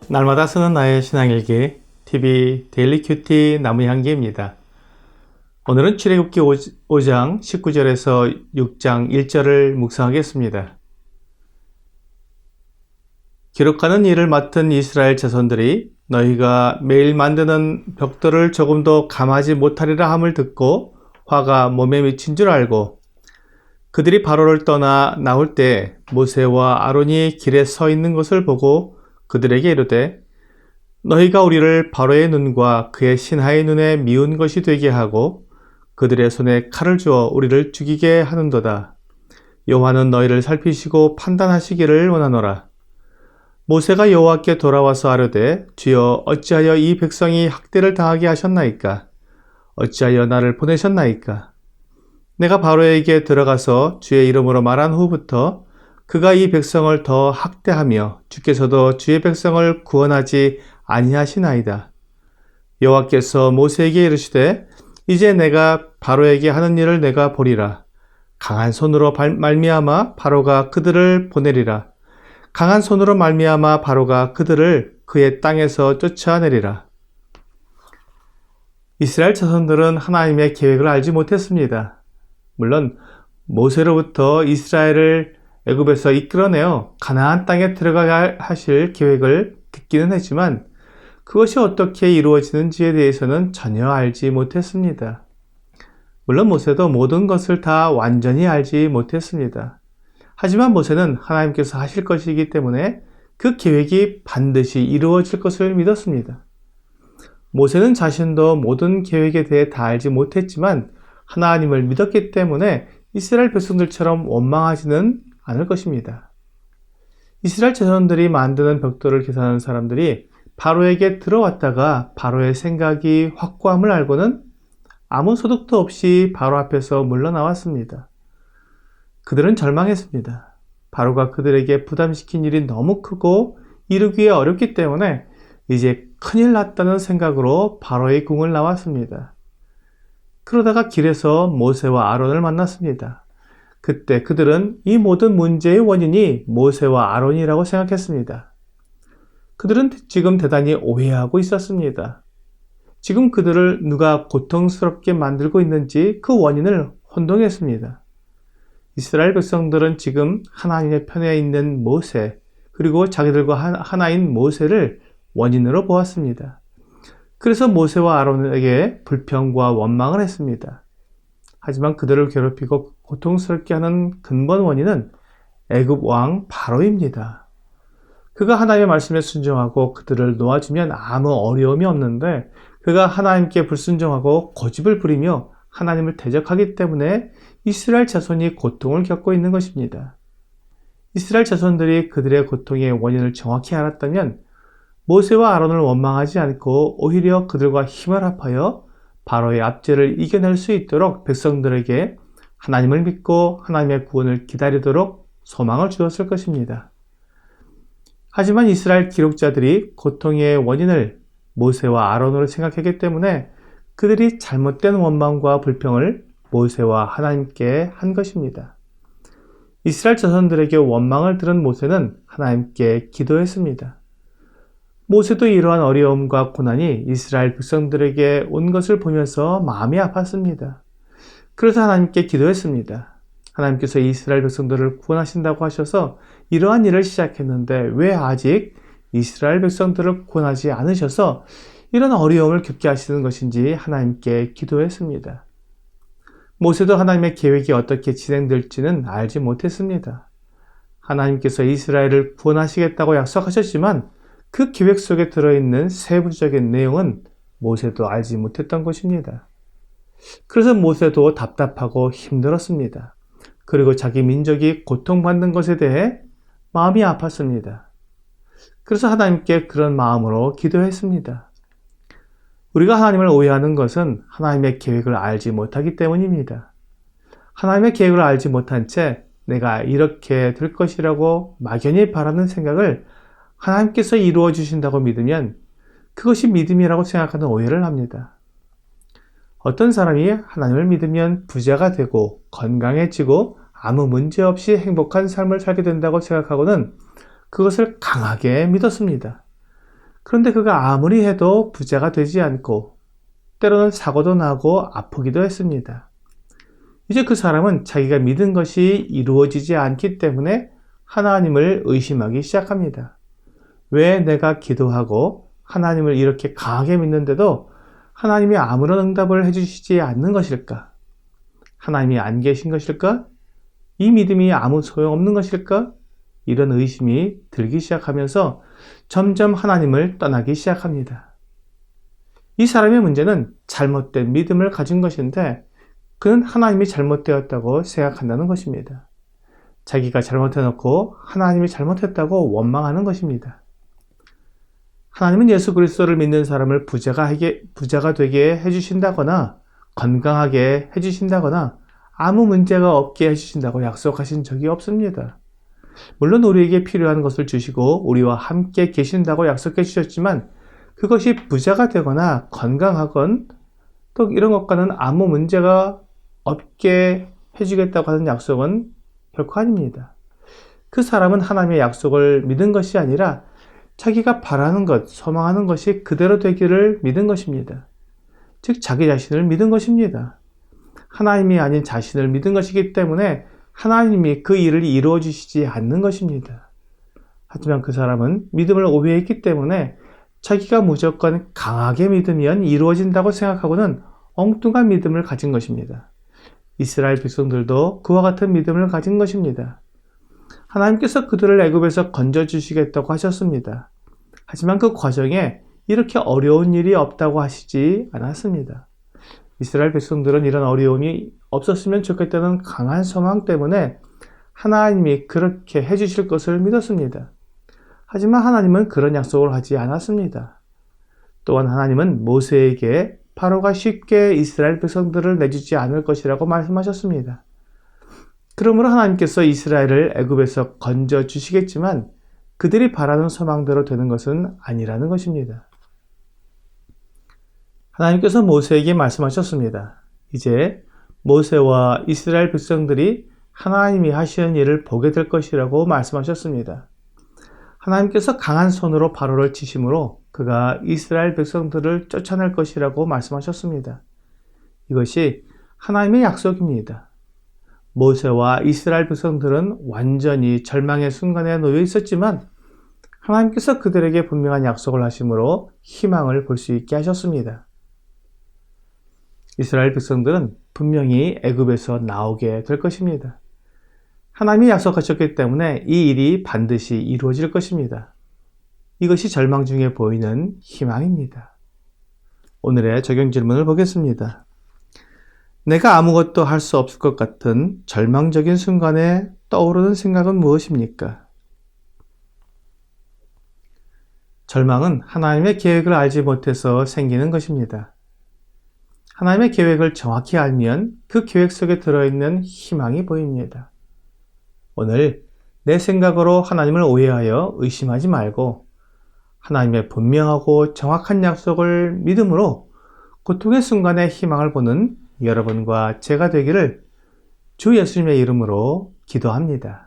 날마다 쓰는 나의 신앙일기 TV 데일리 큐티 나무향기입니다. 오늘은 출애굽기 5장 19절에서 6장 1절을 묵상하겠습니다. 기록하는 일을 맡은 이스라엘 자손들이 너희가 매일 만드는 벽돌을 조금도 감하지 못하리라 함을 듣고 화가 몸에 미친 줄 알고 그들이 바로를 떠나 나올 때 모세와 아론이 길에 서 있는 것을 보고 그들에게 이르되 너희가 우리를 바로의 눈과 그의 신하의 눈에 미운 것이 되게 하고 그들의 손에 칼을 주어 우리를 죽이게 하는도다. 여호와는 너희를 살피시고 판단하시기를 원하노라. 모세가 여호와께 돌아와서 아뢰되 주여 어찌하여 이 백성이 학대를 당하게 하셨나이까? 어찌하여 나를 보내셨나이까? 내가 바로에게 들어가서 주의 이름으로 말한 후부터 그가 이 백성을 더 학대하며 주께서도 주의 백성을 구원하지 아니하시나이다. 여호와께서 모세에게 이르시되 이제 내가 바로에게 하는 일을 내가 보리라. 강한 손으로 말미암아 바로가 그들을 보내리라. 강한 손으로 말미암아 바로가 그들을 그의 땅에서 쫓아내리라. 이스라엘 자손들은 하나님의 계획을 알지 못했습니다. 물론 모세로부터 이스라엘을 애굽에서 이끌어내어 가나안 땅에 들어가게 하실 계획을 듣기는 했지만 그것이 어떻게 이루어지는지에 대해서는 전혀 알지 못했습니다. 물론 모세도 모든 것을 다 완전히 알지 못했습니다. 하지만 모세는 하나님께서 하실 것이기 때문에 그 계획이 반드시 이루어질 것을 믿었습니다. 모세는 자신도 모든 계획에 대해 다 알지 못했지만 하나님을 믿었기 때문에 이스라엘 백성들처럼 원망하지는 않을 것입니다. 이스라엘 자손들이 만드는 벽돌을 계산하는 사람들이 바로에게 들어왔다가 바로의 생각이 확고함을 알고는 아무 소득도 없이 바로 앞에서 물러나왔습니다. 그들은 절망했습니다. 바로가 그들에게 부담시킨 일이 너무 크고 이루기 어렵기 때문에 이제 큰일 났다는 생각으로 바로의 궁을 나왔습니다. 그러다가 길에서 모세와 아론을 만났습니다. 그때 그들은 이 모든 문제의 원인이 모세와 아론이라고 생각했습니다. 그들은 지금 대단히 오해하고 있었습니다. 지금 그들을 누가 고통스럽게 만들고 있는지 그 원인을 혼동했습니다. 이스라엘 백성들은 지금 하나님의 편에 있는 모세, 그리고 자기들과 하나인 모세를 원인으로 보았습니다. 그래서 모세와 아론에게 불평과 원망을 했습니다. 하지만 그들을 괴롭히고 고통스럽게 하는 근본 원인은 애굽 왕 바로입니다. 그가 하나님의 말씀에 순종하고 그들을 놓아주면 아무 어려움이 없는데 그가 하나님께 불순종하고 고집을 부리며 하나님을 대적하기 때문에 이스라엘 자손이 고통을 겪고 있는 것입니다. 이스라엘 자손들이 그들의 고통의 원인을 정확히 알았다면 모세와 아론을 원망하지 않고 오히려 그들과 힘을 합하여 바로의 압제를 이겨낼 수 있도록 백성들에게 하나님을 믿고 하나님의 구원을 기다리도록 소망을 주었을 것입니다. 하지만 이스라엘 기록자들이 고통의 원인을 모세와 아론으로 생각했기 때문에 그들이 잘못된 원망과 불평을 모세와 하나님께 한 것입니다. 이스라엘 자손들에게 원망을 들은 모세는 하나님께 기도했습니다. 모세도 이러한 어려움과 고난이 이스라엘 백성들에게 온 것을 보면서 마음이 아팠습니다. 그래서 하나님께 기도했습니다. 하나님께서 이스라엘 백성들을 구원하신다고 하셔서 이러한 일을 시작했는데 왜 아직 이스라엘 백성들을 구원하지 않으셔서 이런 어려움을 겪게 하시는 것인지 하나님께 기도했습니다. 모세도 하나님의 계획이 어떻게 진행될지는 알지 못했습니다. 하나님께서 이스라엘을 구원하시겠다고 약속하셨지만 그 계획 속에 들어있는 세부적인 내용은 모세도 알지 못했던 것입니다. 그래서 모세도 답답하고 힘들었습니다. 그리고 자기 민족이 고통받는 것에 대해 마음이 아팠습니다. 그래서 하나님께 그런 마음으로 기도했습니다. 우리가 하나님을 오해하는 것은 하나님의 계획을 알지 못하기 때문입니다. 하나님의 계획을 알지 못한 채 내가 이렇게 될 것이라고 막연히 바라는 생각을 하나님께서 이루어 주신다고 믿으면 그것이 믿음이라고 생각하는 오해를 합니다. 어떤 사람이 하나님을 믿으면 부자가 되고 건강해지고 아무 문제 없이 행복한 삶을 살게 된다고 생각하고는 그것을 강하게 믿었습니다. 그런데 그가 아무리 해도 부자가 되지 않고 때로는 사고도 나고 아프기도 했습니다. 이제 그 사람은 자기가 믿은 것이 이루어지지 않기 때문에 하나님을 의심하기 시작합니다. 왜 내가 기도하고 하나님을 이렇게 강하게 믿는데도 하나님이 아무런 응답을 해주시지 않는 것일까? 하나님이 안 계신 것일까? 이 믿음이 아무 소용없는 것일까? 이런 의심이 들기 시작하면서 점점 하나님을 떠나기 시작합니다. 이 사람의 문제는 잘못된 믿음을 가진 것인데 그는 하나님이 잘못되었다고 생각한다는 것입니다. 자기가 잘못해놓고 하나님이 잘못했다고 원망하는 것입니다. 하나님은 예수 그리스도를 믿는 사람을 부자가 되게 해주신다거나 건강하게 해주신다거나 아무 문제가 없게 해주신다고 약속하신 적이 없습니다. 물론 우리에게 필요한 것을 주시고 우리와 함께 계신다고 약속해 주셨지만 그것이 부자가 되거나 건강하건 또 이런 것과는 아무 문제가 없게 해주겠다고 하는 약속은 결코 아닙니다. 그 사람은 하나님의 약속을 믿은 것이 아니라 자기가 바라는 것, 소망하는 것이 그대로 되기를 믿은 것입니다. 즉 자기 자신을 믿은 것입니다. 하나님이 아닌 자신을 믿은 것이기 때문에 하나님이 그 일을 이루어 주시지 않는 것입니다. 하지만 그 사람은 믿음을 오해했기 때문에 자기가 무조건 강하게 믿으면 이루어진다고 생각하고는 엉뚱한 믿음을 가진 것입니다. 이스라엘 백성들도 그와 같은 믿음을 가진 것입니다. 하나님께서 그들을 애굽에서 건져주시겠다고 하셨습니다. 하지만 그 과정에 이렇게 어려운 일이 없다고 하시지 않았습니다. 이스라엘 백성들은 이런 어려움이 없었으면 좋겠다는 강한 소망 때문에 하나님이 그렇게 해주실 것을 믿었습니다. 하지만 하나님은 그런 약속을 하지 않았습니다. 또한 하나님은 모세에게 바로가 쉽게 이스라엘 백성들을 내주지 않을 것이라고 말씀하셨습니다. 그러므로 하나님께서 이스라엘을 애굽에서 건져 주시겠지만 그들이 바라는 소망대로 되는 것은 아니라는 것입니다. 하나님께서 모세에게 말씀하셨습니다. 이제 모세와 이스라엘 백성들이 하나님이 하시는 일을 보게 될 것이라고 말씀하셨습니다. 하나님께서 강한 손으로 바로를 치심으로 그가 이스라엘 백성들을 쫓아낼 것이라고 말씀하셨습니다. 이것이 하나님의 약속입니다. 모세와 이스라엘 백성들은 완전히 절망의 순간에 놓여 있었지만 하나님께서 그들에게 분명한 약속을 하심으로 희망을 볼 수 있게 하셨습니다. 이스라엘 백성들은 분명히 애굽에서 나오게 될 것입니다. 하나님이 약속하셨기 때문에 이 일이 반드시 이루어질 것입니다. 이것이 절망 중에 보이는 희망입니다. 오늘의 적용 질문을 보겠습니다. 내가 아무것도 할 수 없을 것 같은 절망적인 순간에 떠오르는 생각은 무엇입니까? 절망은 하나님의 계획을 알지 못해서 생기는 것입니다. 하나님의 계획을 정확히 알면 그 계획 속에 들어있는 희망이 보입니다. 오늘 내 생각으로 하나님을 오해하여 의심하지 말고 하나님의 분명하고 정확한 약속을 믿음으로 고통의 순간에 희망을 보는 여러분과 제가 되기를 주 예수님의 이름으로 기도합니다.